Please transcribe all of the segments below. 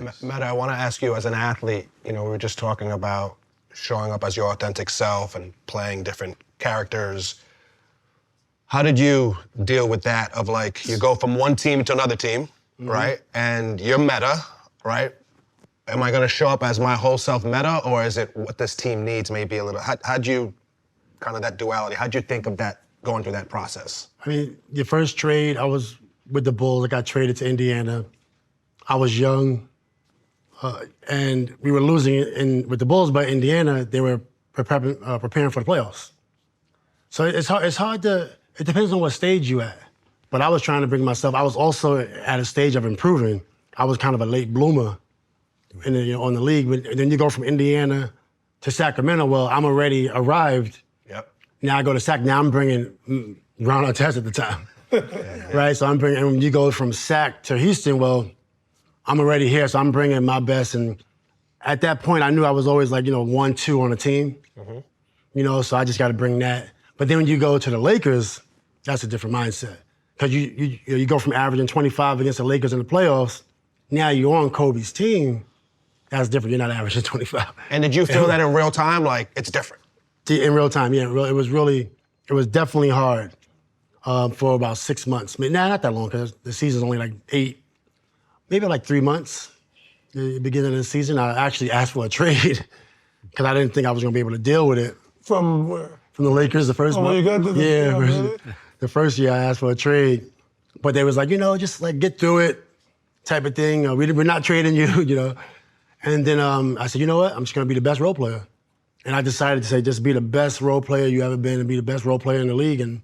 things. Metta, I want to ask you as an athlete, we were just talking about showing up as your authentic self and playing different characters. How did you deal with that of like, you go from one team to another team, right? And you're Metta, right? Am I gonna show up as my whole self Metta, or is it what this team needs maybe a little, how'd you, kind of that duality, how'd you think of that, going through that process? I mean, your first trade, I was with the Bulls. I got traded to Indiana. I was young, and we were losing with the Bulls, but Indiana, they were preparing for the playoffs. So it's hard to, it depends on what stage you at. But I was trying to bring myself, I was also at a stage of improving. I was kind of a late bloomer on the league. But then you go from Indiana to Sacramento, well, I'm already arrived. Yep. Now I go to Sac, now I'm bringing Ron Artest at the time, right? So I'm bringing, and when you go from Sac to Houston, well, I'm already here, so I'm bringing my best. And at that point, I knew I was always like, 1-2 on a team, so I just got to bring that. But then when you go to the Lakers, that's a different mindset. Because you go from averaging 25 against the Lakers in the playoffs, now you're on Kobe's team, that's different. You're not averaging 25. And did you feel that in real time, like it's different? In real time, yeah. It was definitely hard for about 6 months. I mean, not that long, because the season's only like 8, maybe like 3 months. The beginning of the season, I actually asked for a trade because I didn't think I was going to be able to deal with it. From where? From the Lakers, the first month. You got to really? The first year I asked for a trade, but they was like, just like get through it, type of thing. We're not trading you, And then I said, you know what? I'm just going to be the best role player. And I decided to say, just be the best role player you ever been and be the best role player in the league. And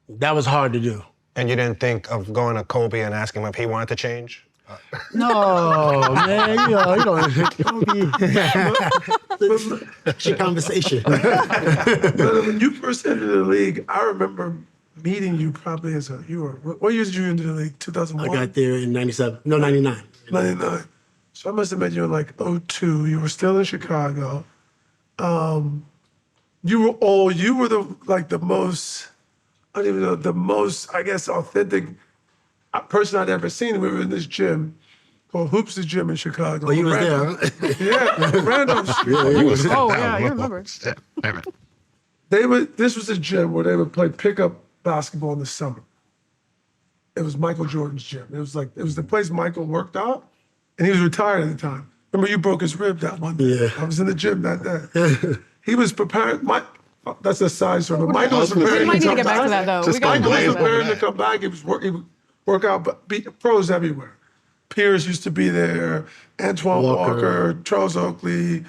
that was hard to do. And you didn't think of going to Kobe and asking him if he wanted to change? No, man, you don't Kobe. It's your conversation. But when you first entered the league, I remember meeting you probably what year did you enter the league? 2001? I got there in 97. No, 99. 99. So I must have met you in like 02. You were still in Chicago. You were the most, I don't even know, the most, I guess, authentic person I'd ever seen. We were in this gym called Hoops the Gym in Chicago. Oh, you was there, huh? Yeah, Randolph Street. Yeah, you remember. This was a gym where they would play pickup basketball in the summer. It was Michael Jordan's gym. It was the place Michael worked out, and he was retired at the time. Remember, you broke his rib that one day. Yeah. I was in the gym that day. He was preparing. That's a side story. But Michael was preparing. We might need to get back to that, though. Michael was preparing to come back. He was work out, but pros everywhere. Pierce used to be there. Antoine Walker, Charles Oakley,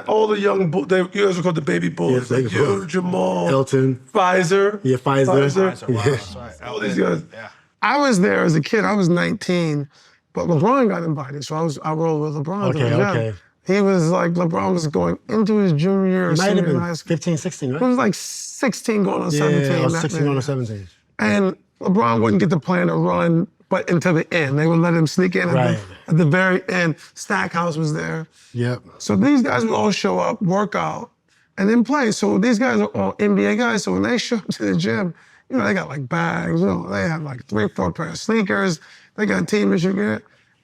all the young bulls. You guys were called the baby bulls. Yeah, like you, Jamal, Elton, Pfizer. Yeah, Pfizer. Wow, Yeah. that's right. All these guys. Yeah. I was there as a kid. I was 19, but LeBron got invited, so I rolled with LeBron. Okay. He was like, LeBron was going into his junior year of Might have senior been high school. 15, 16, right? It was like 16 going on 17. Yeah, I was that 16 day. going on 17. And LeBron wouldn't get to plan a run, but until the end. They would let him sneak in at the very end. Stackhouse was there. Yep. So these guys would all show up, work out, and then play. So these guys are all NBA guys. So when they show up to the gym, they got like bags. They have like 3-4 pair of sneakers. They got team Michigan.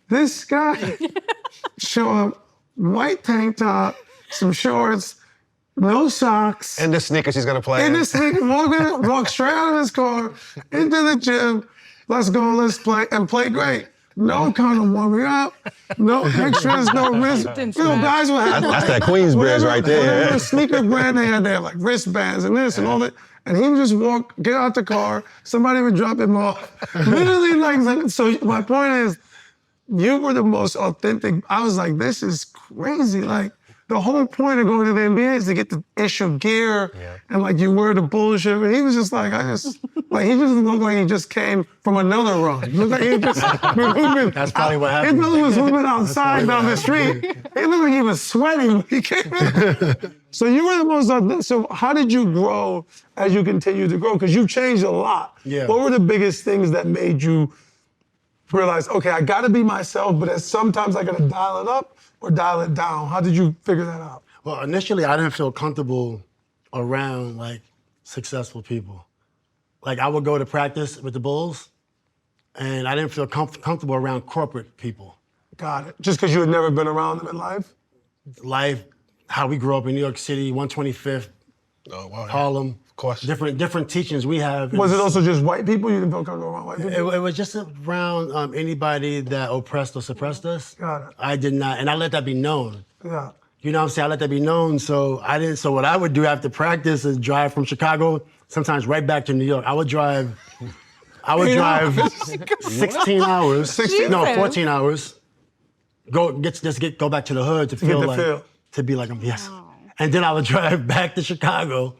This guy show up, white tank top, some shorts, no socks. And the sneakers he's gonna play In the sneakers, walk straight out of his car, into the gym. Let's go, let's play, and play great. No kind of warming up, no extras, no wrist. Guys will have That's that Queensbridge right there. Whatever sneaker brand they had there, like wristbands and this and all that. And he would just get out the car, somebody would drop him off. Literally like, so my point is, you were the most authentic. I was like, this is crazy. Like, the whole point of going to the NBA is to get the issue gear and like you wear the bullshit. And he was just like, he just looked like he just came from another run. He looked like he just been hooping. That's probably what happened. His brother was hooping outside down the street. He looked like he was sweating when he came in. So you were the most authentic. So how did you grow as you continued to grow? Because you've changed a lot. Yeah. What were the biggest things that made you realize, okay, I gotta be myself, but sometimes I gotta dial it up or dial it down? How did you figure that out? Well, initially, I didn't feel comfortable around like successful people. Like I would go to practice with the Bulls, and I didn't feel comfortable around corporate people. Got it. Just because you had never been around them in life? Life, how we grew up in New York City, 125th, Oh, wow. Harlem. Of course. Different teachings we have. Was it also just white people? You didn't feel comfortable around white people? It was just around anybody that oppressed or suppressed us. Got it. I did not, and I let that be known. Yeah. You know what I'm saying? I let that be known. So I didn't. So what I would do after practice is drive from Chicago, sometimes right back to New York. I would drive 16 hours. 16? No, Jesus. 14 hours. Go back to the hood to feel the like feel. to be like yes. And then I would drive back to Chicago.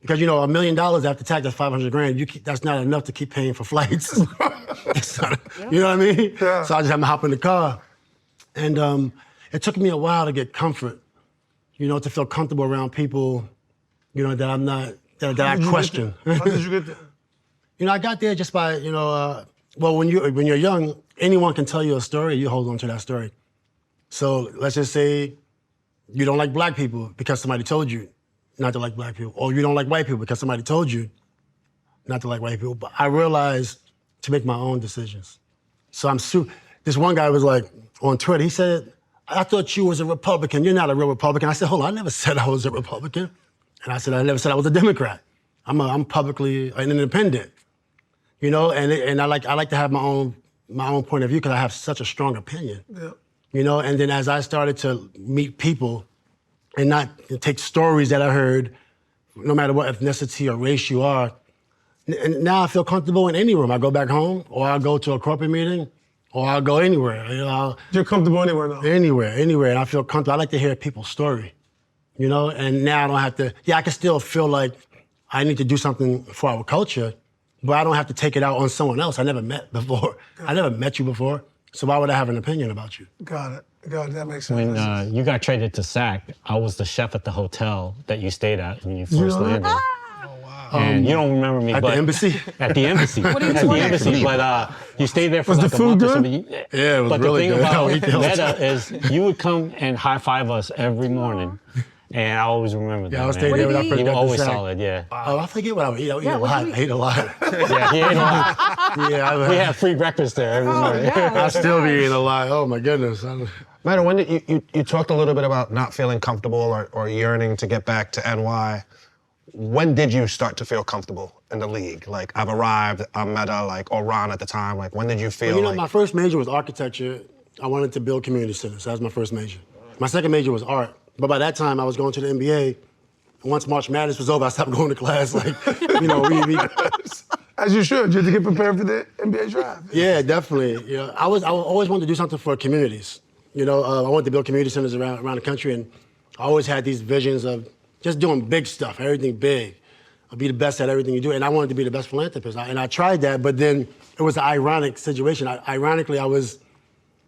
Because $1 million after tax, that's 500 grand. That's not enough to keep paying for flights. You know what I mean? Yeah. So I just had to hop in the car. And it took me a while to get comfort, to feel comfortable around people, that I'm not, that I question. How did you get there? I got there just by, well, when you're young, anyone can tell you a story, you hold on to that story. So let's just say you don't like black people because somebody told you not to like black people, or you don't like white people because somebody told you not to like white people. But I realized to make my own decisions. So this one guy was like, on Twitter, he said, I thought you was a Republican. You're not a real Republican. I said, hold on, I never said I was a Republican. And I said, I never said I was a Democrat. I'm publicly an independent. And I like to have my own point of view because I have such a strong opinion. Yeah. And then as I started to meet people and not take stories that I heard, no matter what ethnicity or race you are, and now I feel comfortable in any room. I go back home, or I'll go to a corporate meeting, or I'll go anywhere. You're comfortable anywhere now? Anywhere, and I feel comfortable. I like to hear people's story, and now I don't have to, I can still feel like I need to do something for our culture, but I don't have to take it out on someone else I never met before. I never met you before, so why would I have an opinion about you? Got it. That makes sense. When you got traded to SAC, I was the chef at the hotel that you stayed at when you first know that? landed. And you don't remember me, At but the embassy? At the embassy. What do you At the want? embassy, but you stayed there for Was like the a food month or good? something. Yeah, it was but really the thing good. I would eat the about whole Metta is you would come and high five us every morning, and I always remember that. I was man. staying there when I What first You got were to always SAC. solid, yeah. Oh, I forget what I would eat. I would eat a what lot. do you I ate a lot. Yeah, he ate a lot. Yeah, We had free breakfast there every morning. I still be eating a lot. Oh my goodness. Metta, when did you talked a little bit about not feeling comfortable or yearning to get back to NY. When did you start to feel comfortable in the league? Like, I've arrived, I'm Metta, or Ron at the time. Like, when did you feel My first major was architecture. I wanted to build community centers. That was my first major. My second major was art. But by that time, I was going to the NBA. Once March Madness was over, I stopped going to class. As you should. You have to get prepared for the NBA draft. Yeah, definitely. I always wanted to do something for communities. I wanted to build community centers around the country, and I always had these visions of just doing big stuff, everything big. I'll be the best at everything you do, and I wanted to be the best philanthropist. And I tried that, but then it was an ironic situation. Ironically, I was,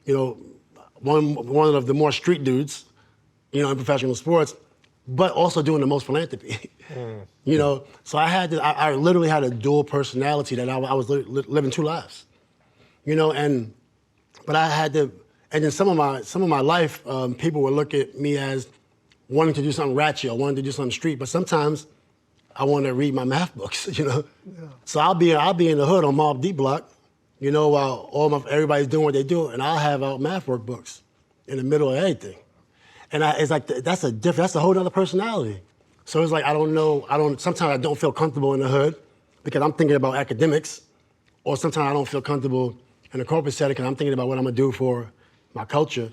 one of the more street dudes, in professional sports, but also doing the most philanthropy. So I literally had a dual personality that I was living two lives. But I had to, and then some of my life, people would look at me as wanting to do something ratchet or wanting to do something street, but sometimes I want to read my math books, Yeah. So I'll be in the hood on Mob D Block, while everybody's doing what they do, and I'll have out math workbooks in the middle of everything. And it's like, that's a whole other personality. So it's like, sometimes I don't feel comfortable in the hood because I'm thinking about academics, or sometimes I don't feel comfortable in a corporate setting because I'm thinking about what I'm gonna do for my culture.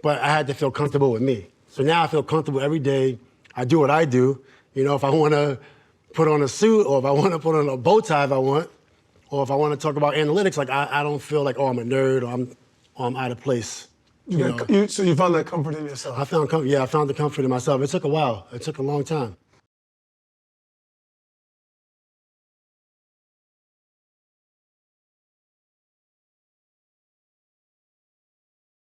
But I had to feel comfortable with me. So now I feel comfortable every day. I do what I do. If I wanna put on a suit, or if I wanna put on a bow tie if I want, or if I wanna talk about analytics, I don't feel like, I'm a nerd, or I'm out of place. So you found that comfort in yourself? I found the comfort in myself. It took a while. It took a long time.